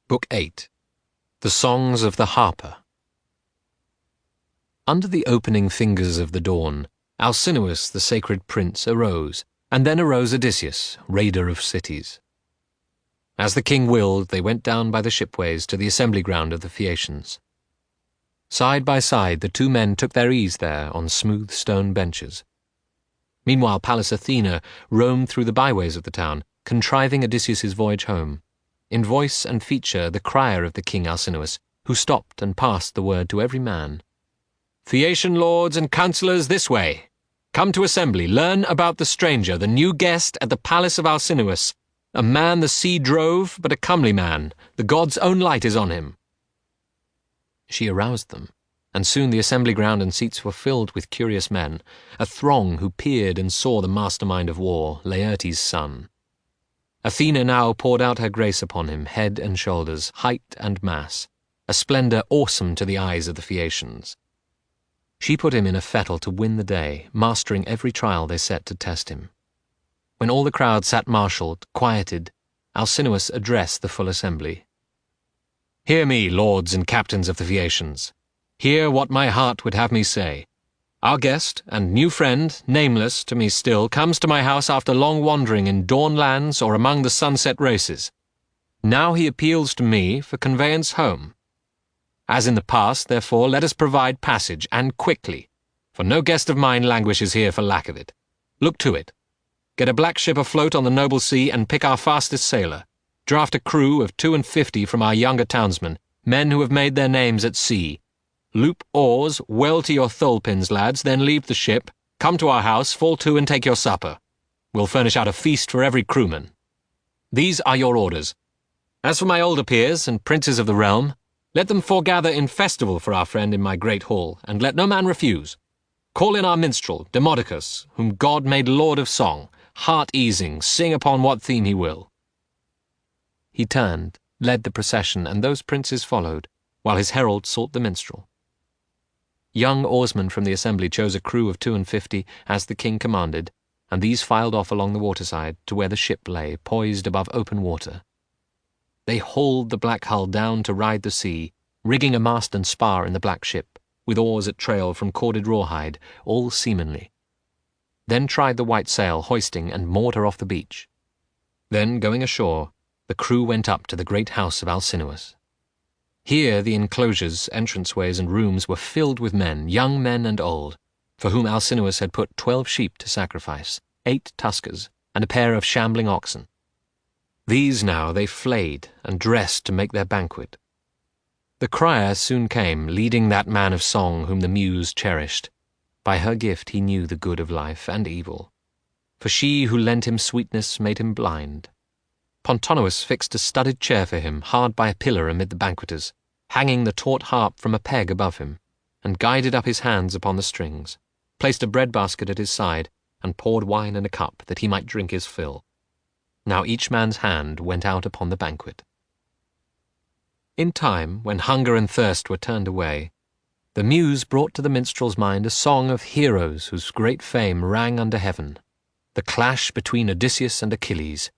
Book 8. The Songs of the Harper. Under the opening fingers of the dawn, Alcinous the sacred prince arose, and then arose Odysseus, raider of cities. As the king willed, they went down by the shipways to the assembly ground of the Phaeacians. Side by side the two men took their ease there on smooth stone benches. Meanwhile Pallas Athena roamed through the byways of the town, contriving Odysseus's voyage home. In voice and feature the crier of the king Alcinous, who stopped and passed the word to every man. "Phaeacian lords and councillors, this way! Come to assembly, learn about the stranger, the new guest at the palace of Alcinous, a man the sea drove, but a comely man, the god's own light is on him." She aroused them, and soon the assembly ground and seats were filled with curious men, a throng who peered and saw the mastermind of war, Laertes' son. Athena now poured out her grace upon him, head and shoulders, height and mass, a splendor awesome to the eyes of the Phaeacians. She put him in a fettle to win the day, mastering every trial they set to test him. When all the crowd sat marshalled, quieted, Alcinous addressed the full assembly. "Hear me, lords and captains of the Phaeacians. Hear what my heart would have me say. Our guest and new friend, nameless to me still, comes to my house after long wandering in dawn lands or among the sunset races. Now he appeals to me for conveyance home. As in the past, therefore, let us provide passage, and quickly, for no guest of mine languishes here for lack of it. Look to it. Get a black ship afloat on the noble sea, and pick our fastest sailor. Draft a crew of 52 from our younger townsmen, men who have made their names at sea. Loop oars well to your thole-pins, lads, then leave the ship, come to our house, fall to and take your supper. We'll furnish out a feast for every crewman. These are your orders. As for my older peers and princes of the realm, let them foregather in festival for our friend in my great hall, and let no man refuse. Call in our minstrel, Demodocus, whom God made lord of song, heart-easing, sing upon what theme he will." He turned, led the procession, and those princes followed, while his herald sought the minstrel. Young oarsmen from the assembly chose a crew of 52 as the king commanded, and these filed off along the waterside to where the ship lay, poised above open water. They hauled the black hull down to ride the sea, rigging a mast and spar in the black ship, with oars at trail from corded rawhide, all seamanly. Then tried the white sail, hoisting, and moored her off the beach. Then, going ashore, the crew went up to the great house of Alcinous. Here the enclosures, entranceways, and rooms were filled with men, young men and old, for whom Alcinous had put 12 sheep to sacrifice, 8 tuskers, and a pair of shambling oxen. These now they flayed and dressed to make their banquet. The crier soon came, leading that man of song whom the muse cherished. By her gift he knew the good of life and evil, for she who lent him sweetness made him blind. Pontonous fixed a studded chair for him hard by a pillar amid the banqueters, hanging the taut harp from a peg above him, and guided up his hands upon the strings, placed a bread-basket at his side, and poured wine in a cup that he might drink his fill. Now each man's hand went out upon the banquet. In time, when hunger and thirst were turned away, the muse brought to the minstrel's mind a song of heroes whose great fame rang under heaven, the clash between Odysseus and Achilles,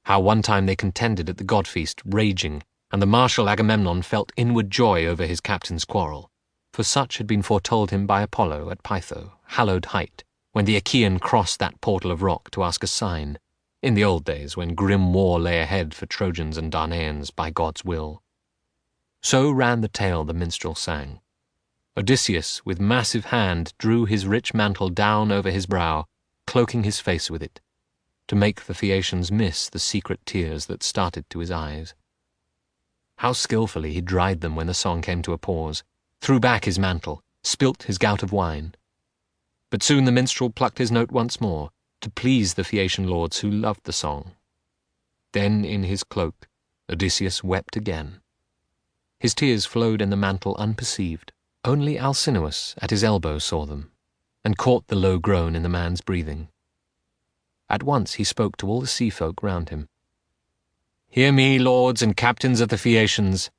how one time they contended at the god-feast, raging, and the martial Agamemnon felt inward joy over his captain's quarrel, for such had been foretold him by Apollo at Pytho, hallowed height, when the Achaean crossed that portal of rock to ask a sign, in the old days when grim war lay ahead for Trojans and Darnæans by God's will. So ran the tale the minstrel sang. Odysseus, with massive hand, drew his rich mantle down over his brow, cloaking his face with it, to make the Phaeacians miss the secret tears that started to his eyes. How skillfully he dried them when the song came to a pause, threw back his mantle, spilt his gout of wine. But soon the minstrel plucked his note once more, to please the Phaeacian lords who loved the song. Then in his cloak Odysseus wept again. His tears flowed in the mantle unperceived. Only Alcinous at his elbow saw them, and caught the low groan in the man's breathing. At once he spoke to all the sea folk round him. "Hear me, lords and captains of the Phaeacians.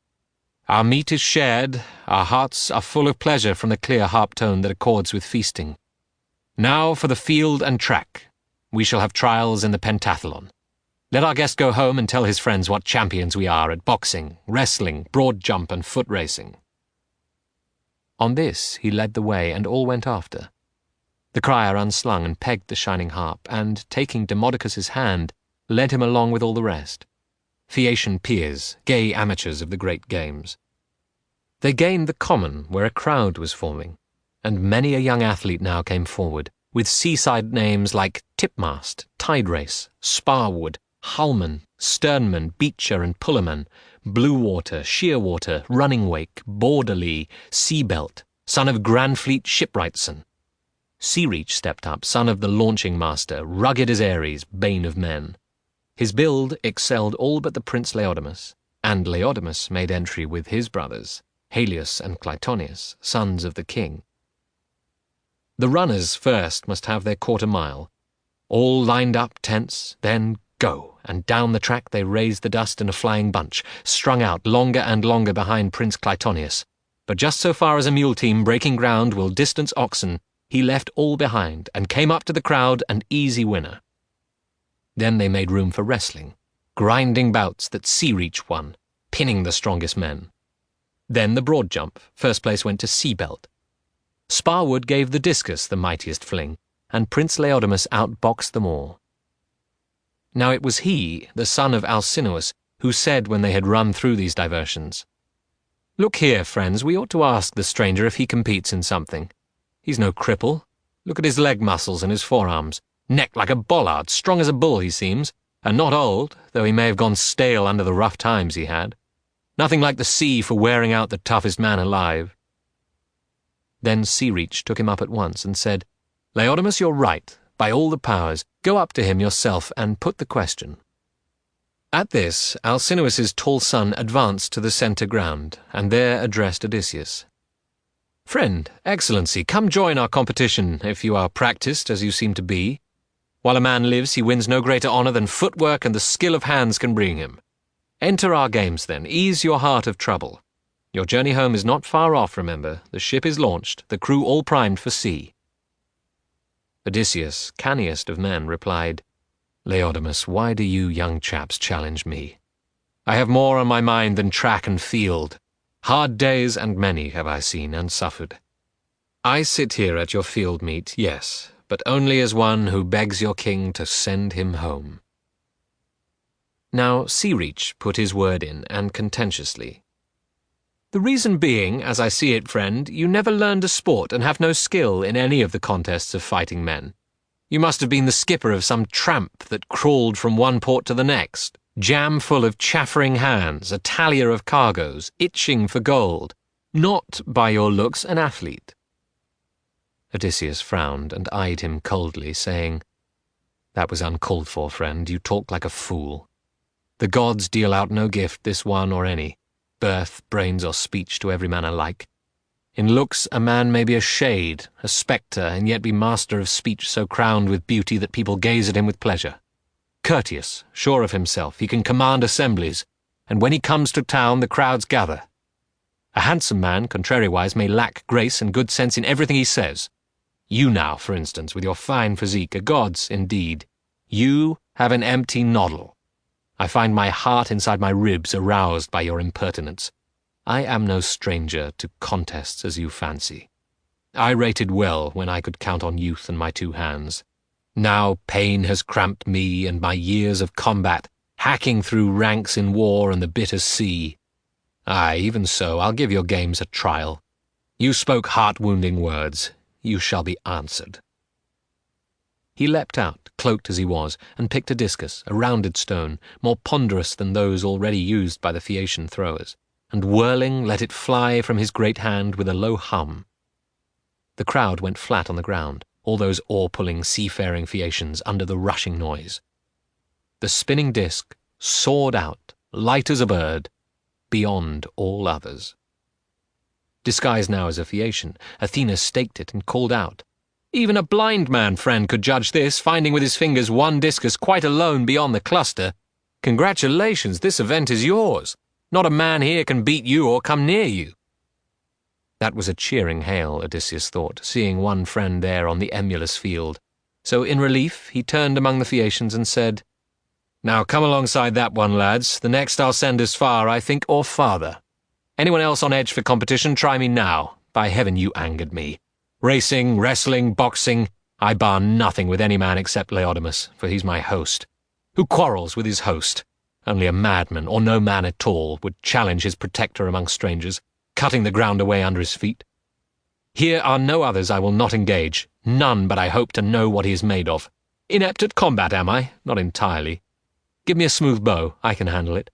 Our meat is shared, our hearts are full of pleasure from the clear harp tone that accords with feasting. Now for the field and track. We shall have trials in the pentathlon. Let our guest go home and tell his friends what champions we are at boxing, wrestling, broad jump, and foot racing." On this he led the way, and all went after. The crier unslung and pegged the shining harp, and, taking Demodocus's hand, led him along with all the rest. Phaeacian peers, gay amateurs of the great games. They gained the common, where a crowd was forming, and many a young athlete now came forward, with seaside names like Tipmast, Tide Race, Sparwood, Hullman, Sternman, Beecher, and Pullerman, Bluewater, Sheerwater, Running Wake, Borderly, Seabelt, son of Grandfleet Shipwrightson. Seareach stepped up, son of the launching master, rugged as Ares, bane of men. His build excelled all but the Prince Laodamas, and Laodamas made entry with his brothers, Halius and Clytonius, sons of the king. The runners first must have their quarter mile. All lined up tense, then go, and down the track they raised the dust in a flying bunch, strung out longer and longer behind Prince Clytonius. But just so far as a mule team breaking ground will distance oxen, he left all behind and came up to the crowd an easy winner. Then they made room for wrestling, grinding bouts that Seareach won, pinning the strongest men. Then the broad jump, first place went to Seabelt. Sparwood gave the discus the mightiest fling, and Prince Laodamas outboxed them all. Now it was he, the son of Alcinous, who said when they had run through these diversions, "Look here, friends, we ought to ask the stranger if he competes in something. He's no cripple. Look at his leg muscles and his forearms. Neck like a bollard, strong as a bull he seems, and not old, though he may have gone stale under the rough times he had. Nothing like the sea for wearing out the toughest man alive." Then Seareach took him up at once and said, "Laodamas, you're right, by all the powers. Go up to him yourself and put the question." At this, Alcinous's tall son advanced to the centre ground, and there addressed Odysseus. "Friend, Excellency, come join our competition, if you are practised as you seem to be. While a man lives, he wins no greater honour than footwork and the skill of hands can bring him. Enter our games, then. Ease your heart of trouble. Your journey home is not far off, remember. The ship is launched, the crew all primed for sea." Odysseus, canniest of men, replied, "Laodamas, why do you young chaps challenge me? I have more on my mind than track and field. Hard days and many have I seen and suffered. I sit here at your field meet, yes, but only as one who begs your king to send him home." Now Seareach put his word in, and contentiously. "The reason being, as I see it, friend, you never learned a sport and have no skill in any of the contests of fighting men. You must have been the skipper of some tramp that crawled from one port to the next, jam full of chaffering hands, a tallier of cargoes, itching for gold, not, by your looks, an athlete." Odysseus frowned and eyed him coldly, saying, "That was uncalled for, friend. You talk like a fool. The gods deal out no gift, this one or any, birth, brains, or speech to every man alike. In looks a man may be a shade, a spectre, and yet be master of speech so crowned with beauty that people gaze at him with pleasure. Courteous, sure of himself, he can command assemblies, and when he comes to town the crowds gather. A handsome man, contrariwise, may lack grace and good sense in everything he says. You now, for instance, with your fine physique, are gods indeed. You have an empty noddle. I find my heart inside my ribs aroused by your impertinence. I am no stranger to contests as you fancy. I rated well when I could count on youth and my two hands. Now pain has cramped me and my years of combat, hacking through ranks in war and the bitter sea. Aye, even so, I'll give your games a trial. You spoke heart-wounding words. You shall be answered." He leapt out, cloaked as he was, and picked a discus, a rounded stone, more ponderous than those already used by the Phaeacian throwers, and whirling let it fly from his great hand with a low hum. The crowd went flat on the ground, all those oar-pulling, seafaring Phaeacians under the rushing noise. The spinning disc soared out, light as a bird, beyond all others. Disguised now as a Phaeacian, Athena staked it and called out, "Even a blind man, friend, could judge this, finding with his fingers one discus quite alone beyond the cluster. Congratulations, this event is yours. Not a man here can beat you or come near you." That was a cheering hail, Odysseus thought, seeing one friend there on the emulous field. So in relief he turned among the Phaeacians and said, Now come alongside that one, lads. The next I'll send as far, I think, or farther. Anyone else on edge for competition, try me now. By heaven, you angered me. Racing, wrestling, boxing, I bar nothing with any man except Laodamus, for he's my host. Who quarrels with his host? Only a madman, or no man at all, would challenge his protector among strangers, cutting the ground away under his feet. Here are no others I will not engage, none but I hope to know what he is made of. Inept at combat, am I? Not entirely. Give me a smooth bow, I can handle it,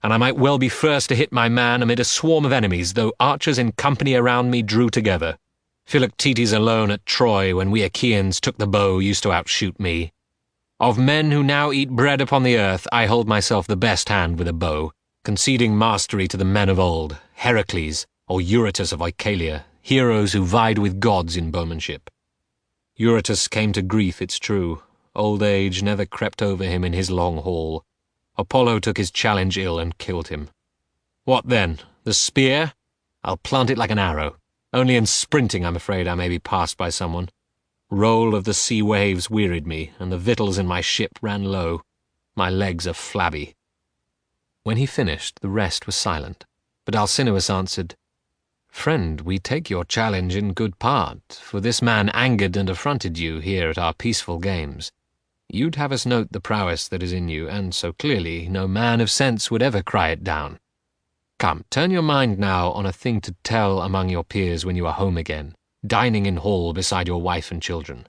and I might well be first to hit my man amid a swarm of enemies, though archers in company around me drew together. Philoctetes alone at Troy, when we Achaeans took the bow, used to outshoot me. Of men who now eat bread upon the earth, I hold myself the best hand with a bow, conceding mastery to the men of old, Heracles, or Eurytus of Oechalia, heroes who vied with gods in bowmanship. Eurytus came to grief, it's true. Old age never crept over him in his long haul. Apollo took his challenge ill and killed him. What then? The spear? I'll plant it like an arrow. Only in sprinting I'm afraid I may be passed by someone. Roll of the sea waves wearied me, and the victuals in my ship ran low. My legs are flabby. When he finished, the rest was silent, but Alcinous answered, Friend, we take your challenge in good part, for this man angered and affronted you here at our peaceful games. You'd have us note the prowess that is in you, and so clearly no man of sense would ever cry it down. Come, turn your mind now on a thing to tell among your peers when you are home again, dining in hall beside your wife and children.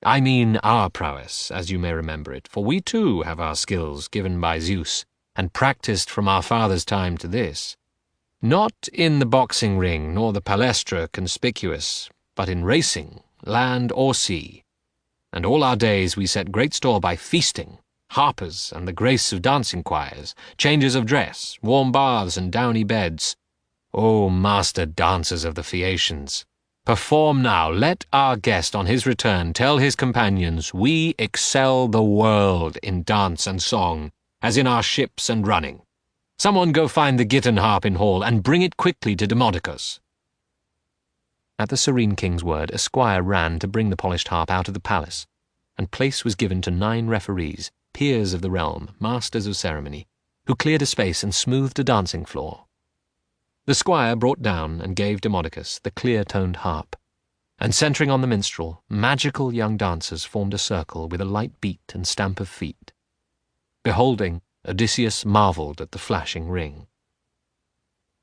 I mean our prowess, as you may remember it, for we too have our skills given by Zeus, and practised from our father's time to this. Not in the boxing ring, nor the palestra conspicuous, but in racing, land or sea. And all our days we set great store by feasting, harpers and the grace of dancing choirs, changes of dress, warm baths and downy beds. O master dancers of the Phaeacians, perform now, let our guest on his return tell his companions we excel the world in dance and song, as in our ships and running. Someone go find the Gittan harp in hall, and bring it quickly to Demodocus. At the serene king's word, a squire ran to bring the polished harp out of the palace, and place was given to 9 referees, peers of the realm, masters of ceremony, who cleared a space and smoothed a dancing floor. The squire brought down and gave Demodocus the clear-toned harp, and centering on the minstrel, magical young dancers formed a circle with a light beat and stamp of feet. Beholding, Odysseus marvelled at the flashing ring.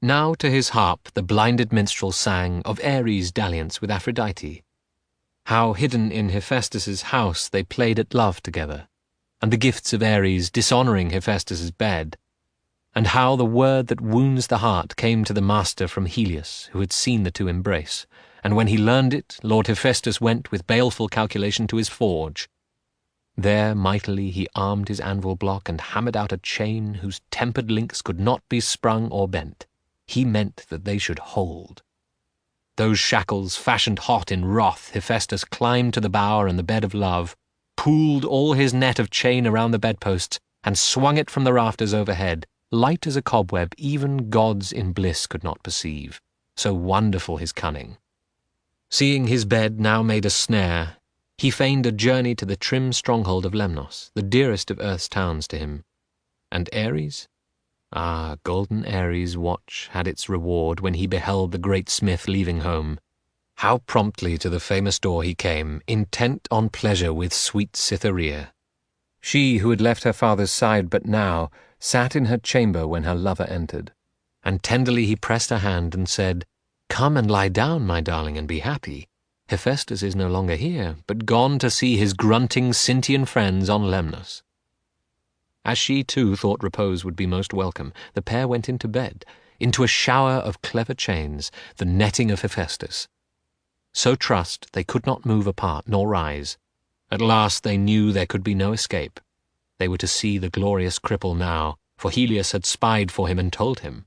Now to his harp the blinded minstrel sang of Ares' dalliance with Aphrodite, how hidden in Hephaestus' house they played at love together, and the gifts of Ares dishonouring Hephaestus' bed, and how the word that wounds the heart came to the master from Helios, who had seen the two embrace, and when he learned it, Lord Hephaestus went with baleful calculation to his forge. There mightily he armed his anvil block and hammered out a chain whose tempered links could not be sprung or bent. He meant that they should hold. Those shackles, fashioned hot in wrath, Hephaestus climbed to the bower and the bed of love, pooled all his net of chain around the bedposts, and swung it from the rafters overhead, light as a cobweb even gods in bliss could not perceive, so wonderful his cunning. Seeing his bed now made a snare, he feigned a journey to the trim stronghold of Lemnos, the dearest of earth's towns to him. And Ares? Ah, golden Ares' watch had its reward when he beheld the great smith leaving home. How promptly to the famous door he came, intent on pleasure with sweet Cytherea. She who had left her father's side but now, sat in her chamber when her lover entered. And tenderly he pressed her hand and said, Come and lie down, my darling, and be happy. Hephaestus is no longer here, but gone to see his grunting Sintian friends on Lemnos. As she too thought repose would be most welcome, the pair went into bed, into a shower of clever chains, the netting of Hephaestus. So trussed they could not move apart nor rise. At last they knew there could be no escape. They were to see the glorious cripple now, for Helios had spied for him and told him.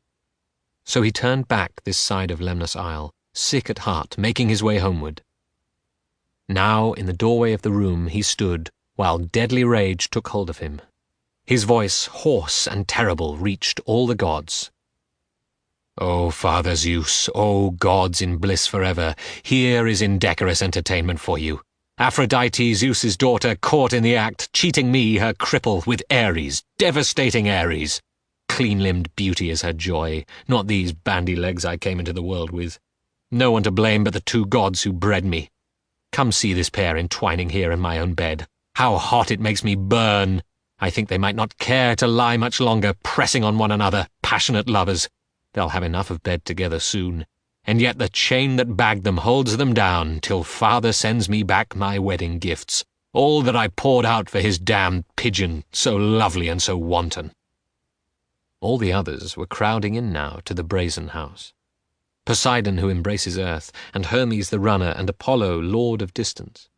So he turned back this side of Lemnos Isle, sick at heart, making his way homeward. Now in the doorway of the room he stood, while deadly rage took hold of him. His voice, hoarse and terrible, reached all the gods. O Father Zeus, O gods in bliss forever, here is indecorous entertainment for you, Aphrodite, Zeus's daughter, caught in the act, cheating me, her cripple, with Ares, devastating Ares. Clean-limbed beauty is her joy, not these bandy legs I came into the world with. No one to blame but the two gods who bred me. Come see this pair entwining here in my own bed. How hot it makes me burn! I think they might not care to lie much longer, pressing on one another, passionate lovers. They'll have enough of bed together soon. And yet the chain that bagged them holds them down, till father sends me back my wedding gifts, all that I poured out for his damned pigeon, so lovely and so wanton. All the others were crowding in now to the brazen house. Poseidon, who embraces earth, and Hermes the runner, and Apollo, lord of distance.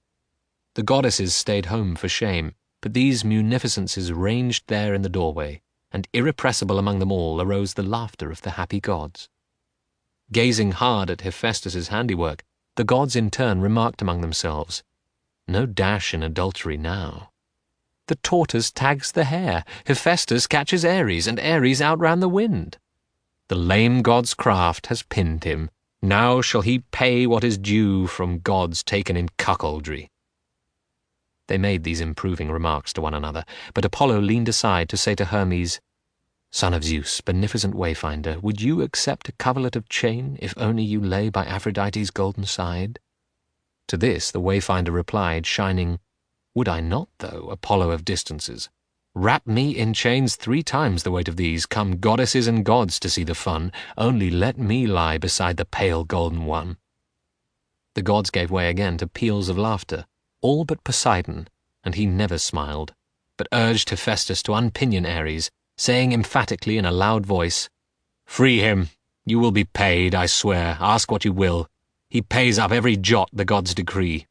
The goddesses stayed home for shame, but these munificences ranged there in the doorway, and irrepressible among them all arose the laughter of the happy gods. Gazing hard at Hephaestus's handiwork, the gods in turn remarked among themselves, "No dash in adultery now. The tortoise tags the hare, Hephaestus catches Ares, and Ares outran the wind. The lame god's craft has pinned him. Now shall he pay what is due from gods taken in cuckoldry." They made these improving remarks to one another, but Apollo leaned aside to say to Hermes, "Son of Zeus, beneficent wayfinder, would you accept a coverlet of chain if only you lay by Aphrodite's golden side?" To this the wayfinder replied, shining, "Would I not, though, Apollo of distances? Wrap me in chains 3 times the weight of these, come goddesses and gods to see the fun, only let me lie beside the pale golden one." The gods gave way again to peals of laughter, all but Poseidon, and he never smiled, but urged Hephaestus to unpinion Ares, saying emphatically in a loud voice, "Free him. You will be paid, I swear. Ask what you will. He pays up every jot the gods decree."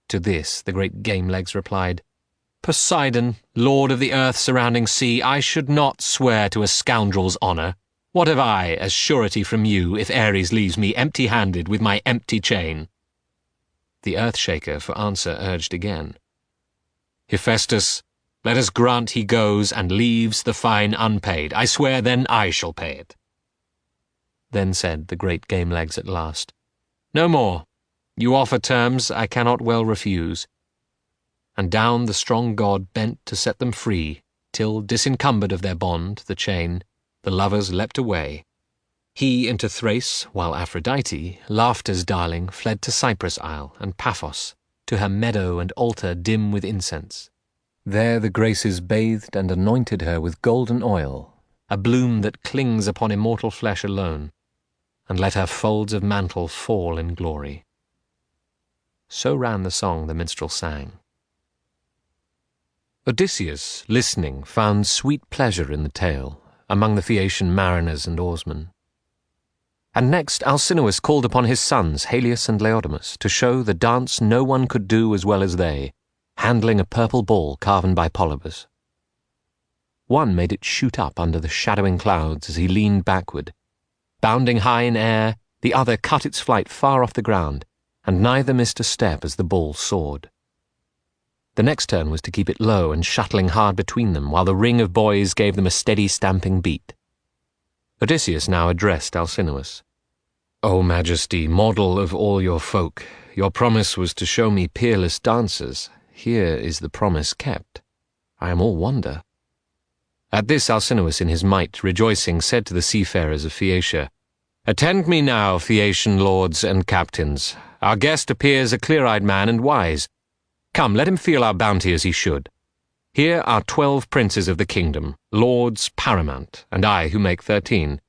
To this the great game-legs replied, "Poseidon, lord of the earth surrounding sea, I should not swear to a scoundrel's honour. What have I as surety from you if Ares leaves me empty-handed with my empty chain?" The earth-shaker for answer urged again, "Hephaestus, let us grant he goes and leaves the fine unpaid. I swear then I shall pay it." Then said the great game-legs at last, "No more. You offer terms I cannot well refuse." And down the strong god bent to set them free, till, disencumbered of their bond, the chain, the lovers leapt away. He into Thrace, while Aphrodite, laughter's darling, fled to Cyprus Isle and Paphos, to her meadow and altar dim with incense. There the Graces bathed and anointed her with golden oil, a bloom that clings upon immortal flesh alone, and let her folds of mantle fall in glory. So ran the song the minstrel sang. Odysseus, listening, found sweet pleasure in the tale, among the Phaeacian mariners and oarsmen. And next Alcinous called upon his sons, Helios and Laodamas, to show the dance no one could do as well as they, handling a purple ball carven by Polybus. One made it shoot up under the shadowing clouds as he leaned backward. Bounding high in air, the other cut its flight far off the ground, and neither missed a step as the ball soared. The next turn was to keep it low and shuttling hard between them, while the ring of boys gave them a steady stamping beat. Odysseus now addressed Alcinous. "O Majesty, model of all your folk, your promise was to show me peerless dancers. Here is the promise kept. I am all wonder." At this Alcinous in his might, rejoicing, said to the seafarers of Phaeacia, "Attend me now, Phaeacian lords and captains. Our guest appears a clear-eyed man and wise. Come, let him feel our bounty as he should. Here are 12 princes of the kingdom, lords paramount, and I who make 13.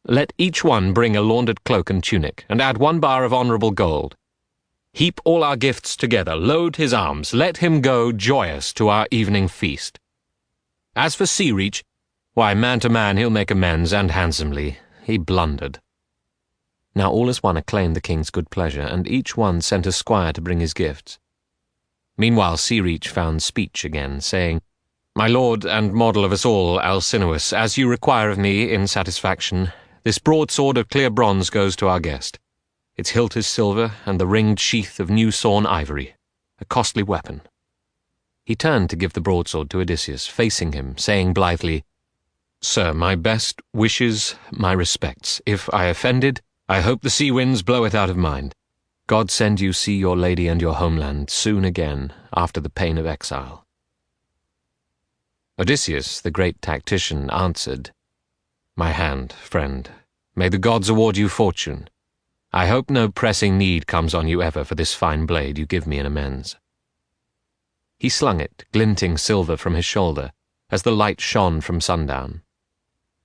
Let each one bring a laundered cloak and tunic, and add 1 bar of honourable gold. Heap all our gifts together, load his arms, let him go joyous to our evening feast. As for Sea Reach, why, man to man he'll make amends, and handsomely. He blundered." Now all as one acclaimed the king's good pleasure, and each one sent a squire to bring his gifts. Meanwhile Sea Reach found speech again, saying, "My lord and model of us all, Alcinous, as you require of me in satisfaction, this broadsword of clear bronze goes to our guest. Its hilt is silver, and the ringed sheath of new-sawn ivory, a costly weapon." He turned to give the broadsword to Odysseus, facing him, saying blithely, "Sir, my best wishes, my respects. If I offended, I hope the sea winds blow it out of mind. God send you see your lady and your homeland soon again after the pain of exile." Odysseus, the great tactician, answered, "My hand, friend. May the gods award you fortune. I hope no pressing need comes on you ever for this fine blade you give me in amends." He slung it, glinting silver from his shoulder, as the light shone from sundown.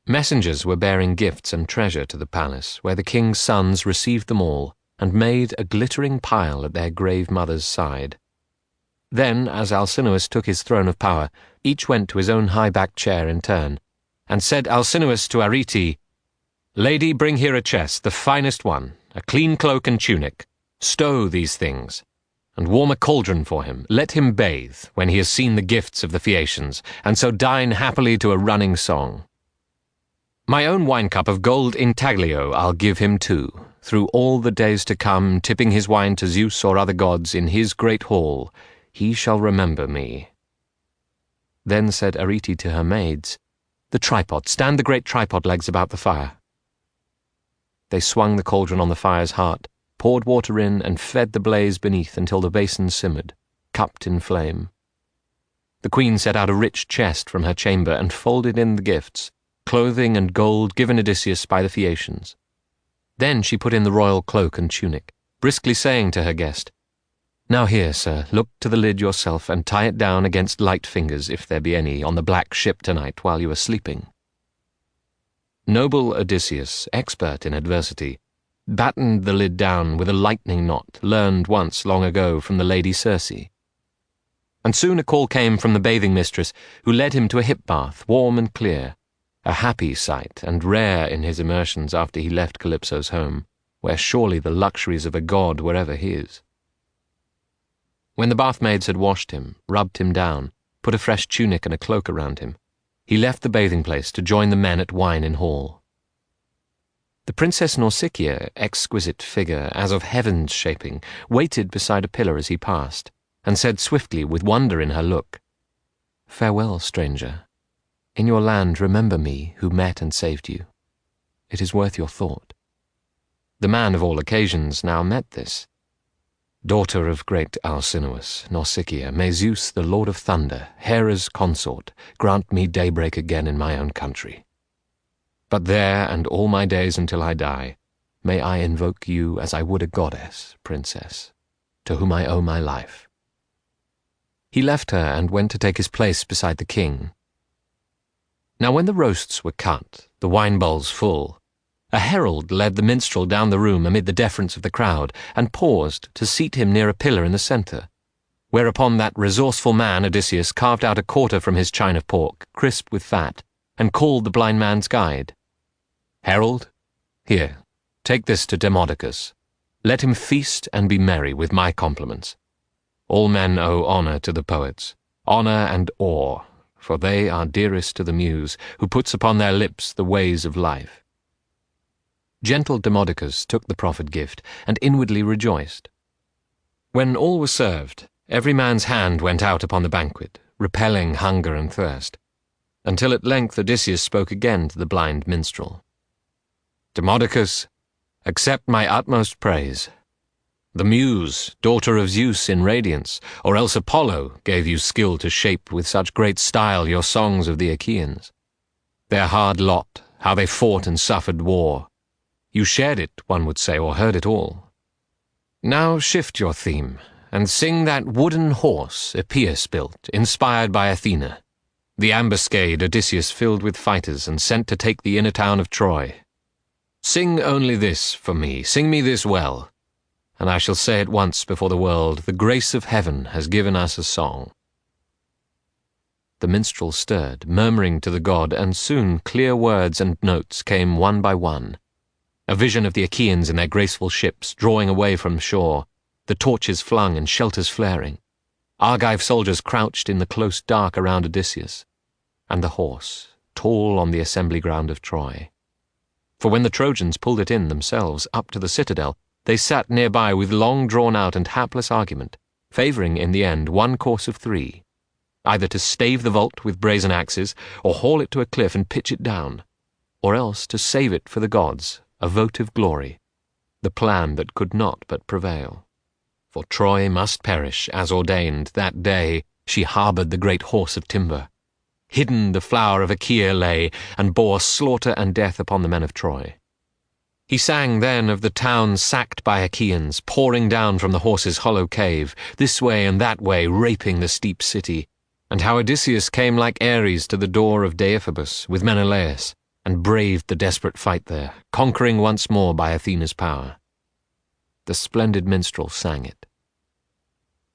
Messengers were bearing gifts and treasure to the palace, where the king's sons received them all, and made a glittering pile at their grave mother's side. Then, as Alcinous took his throne of power, each went to his own high-backed chair in turn, and said Alcinous to Arete, "Lady, bring here a chest, the finest one, a clean cloak and tunic. Stow these things, and warm a cauldron for him. Let him bathe when he has seen the gifts of the Phaeacians, and so dine happily to a running song. My own wine-cup of gold intaglio I'll give him too, through all the days to come, tipping his wine to Zeus or other gods in his great hall. He shall remember me." Then said Arete to her maids, "The tripod, stand the great tripod legs about the fire." They swung the cauldron on the fire's heart, poured water in, and fed the blaze beneath until the basin simmered, cupped in flame. The queen set out a rich chest from her chamber and folded in the gifts, clothing and gold given Odysseus by the Phaeacians. Then she put in the royal cloak and tunic, briskly saying to her guest, "Now here, sir, look to the lid yourself, and tie it down against light fingers, if there be any, on the black ship tonight while you are sleeping." Noble Odysseus, expert in adversity, battened the lid down with a lightning knot learned once long ago from the Lady Circe. And soon a call came from the bathing mistress, who led him to a hip bath, warm and clear, a happy sight and rare in his immersions after he left Calypso's home, where surely the luxuries of a god were ever his. When the bathmaids had washed him, rubbed him down, put a fresh tunic and a cloak around him, he left the bathing place to join the men at wine in hall. The Princess Nausicaa, exquisite figure, as of heaven's shaping, waited beside a pillar as he passed, and said swiftly, with wonder in her look, "Farewell, stranger. In your land remember me, who met and saved you. It is worth your thought." The man of all occasions now met this. "Daughter of great Alcinous, Nausicaa, may Zeus, the Lord of Thunder, Hera's consort, grant me daybreak again in my own country. But there, and all my days until I die, may I invoke you as I would a goddess, princess, to whom I owe my life." He left her and went to take his place beside the king. Now when the roasts were cut, the wine bowls full, a herald led the minstrel down the room amid the deference of the crowd, and paused to seat him near a pillar in the centre, whereupon that resourceful man Odysseus carved out a quarter from his chine of pork, crisp with fat, and called the blind man's guide. "Herald, here, take this to Demodocus. Let him feast and be merry with my compliments. All men owe honour to the poets, honour and awe, for they are dearest to the muse, who puts upon their lips the ways of life." Gentle Demodocus took the proffered gift, and inwardly rejoiced. When all was served, every man's hand went out upon the banquet, repelling hunger and thirst, until at length Odysseus spoke again to the blind minstrel. "Demodocus, accept my utmost praise. The Muse, daughter of Zeus in radiance, or else Apollo, gave you skill to shape with such great style your songs of the Achaeans. Their hard lot, how they fought and suffered war. You shared it, one would say, or heard it all. Now shift your theme, and sing that wooden horse Epeius built, inspired by Athena, the ambuscade Odysseus filled with fighters and sent to take the inner town of Troy. Sing only this for me, sing me this well, and I shall say at once before the world, the grace of heaven has given us a song." The minstrel stirred, murmuring to the god, and soon clear words and notes came one by one. A vision of the Achaeans in their graceful ships drawing away from shore, the torches flung and shelters flaring, Argive soldiers crouched in the close dark around Odysseus, and the horse, tall on the assembly ground of Troy. For when the Trojans pulled it in themselves up to the citadel, they sat nearby with long drawn-out and hapless argument, favouring in the end one course of three, either to stave the vault with brazen axes, or haul it to a cliff and pitch it down, or else to save it for the gods, a votive glory, the plan that could not but prevail. For Troy must perish, as ordained, that day she harboured the great horse of timber. Hidden the flower of Achaea lay, and bore slaughter and death upon the men of Troy. He sang then of the town sacked by Achaeans, pouring down from the horse's hollow cave, this way and that way raping the steep city, and how Odysseus came like Ares to the door of Deiphobus with Menelaus, and braved the desperate fight there, conquering once more by Athena's power. The splendid minstrel sang it.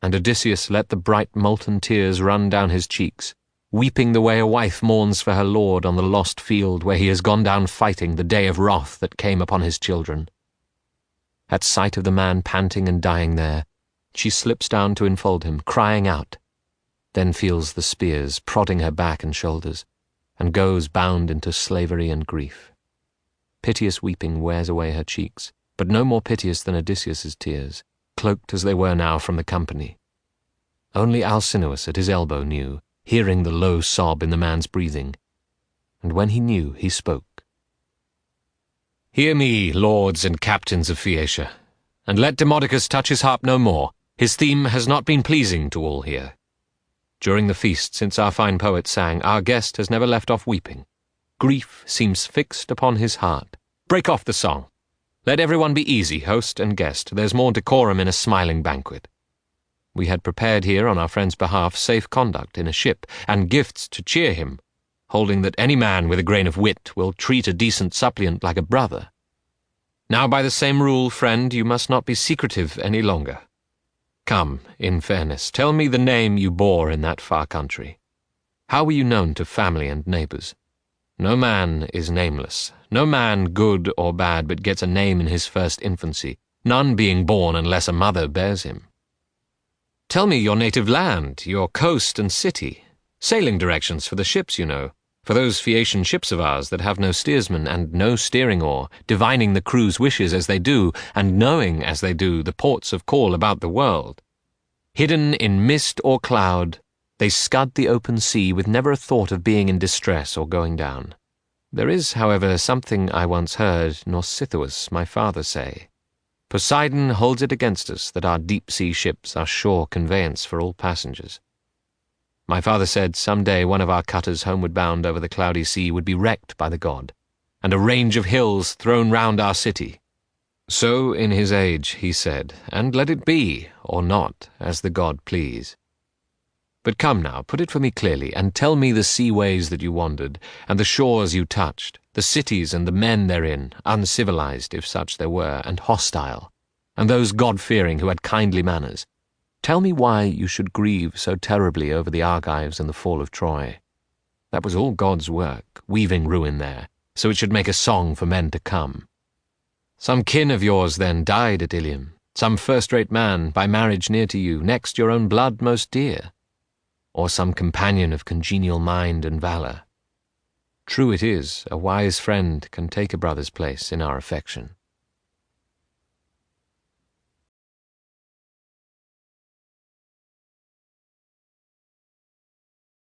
And Odysseus let the bright molten tears run down his cheeks, weeping the way a wife mourns for her lord on the lost field where he has gone down fighting the day of wrath that came upon his children. At sight of the man panting and dying there, she slips down to enfold him, crying out, then feels the spears prodding her back and shoulders, and goes bound into slavery and grief. Piteous weeping wears away her cheeks, but no more piteous than Odysseus's tears, cloaked as they were now from the company. Only Alcinous at his elbow knew, hearing the low sob in the man's breathing, and when he knew, he spoke. "Hear me, lords and captains of Phaeacia, and let Demodocus touch his harp no more. His theme has not been pleasing to all here. During the feast, since our fine poet sang, our guest has never left off weeping. Grief seems fixed upon his heart. Break off the song. Let everyone be easy, host and guest. There's more decorum in a smiling banquet. We had prepared here on our friend's behalf safe conduct in a ship, and gifts to cheer him, holding that any man with a grain of wit will treat a decent suppliant like a brother. Now by the same rule, friend, you must not be secretive any longer. Come, in fairness, tell me the name you bore in that far country. How were you known to family and neighbours? No man is nameless, no man good or bad but gets a name in his first infancy, none being born unless a mother bears him. Tell me your native land, your coast and city, sailing directions for the ships, you know, for those Phaeacian ships of ours that have no steersman and no steering oar, divining the crew's wishes as they do, and knowing as they do the ports of call about the world. Hidden in mist or cloud, they scud the open sea with never a thought of being in distress or going down. There is, however, something I once heard Nausithous, my father, say. Poseidon holds it against us that our deep-sea ships are sure conveyance for all passengers. My father said some day one of our cutters homeward bound over the cloudy sea would be wrecked by the god, and a range of hills thrown round our city. So in his age, he said, and let it be, or not, as the god please. But come now, put it for me clearly, and tell me the sea-ways that you wandered, and the shores you touched, the cities and the men therein, uncivilized, if such there were, and hostile, and those God-fearing who had kindly manners. Tell me why you should grieve so terribly over the Argives and the fall of Troy. That was all God's work, weaving ruin there, so it should make a song for men to come. Some kin of yours then died at Ilium, some first-rate man, by marriage near to you, next your own blood most dear, or some companion of congenial mind and valour. True it is, a wise friend can take a brother's place in our affection.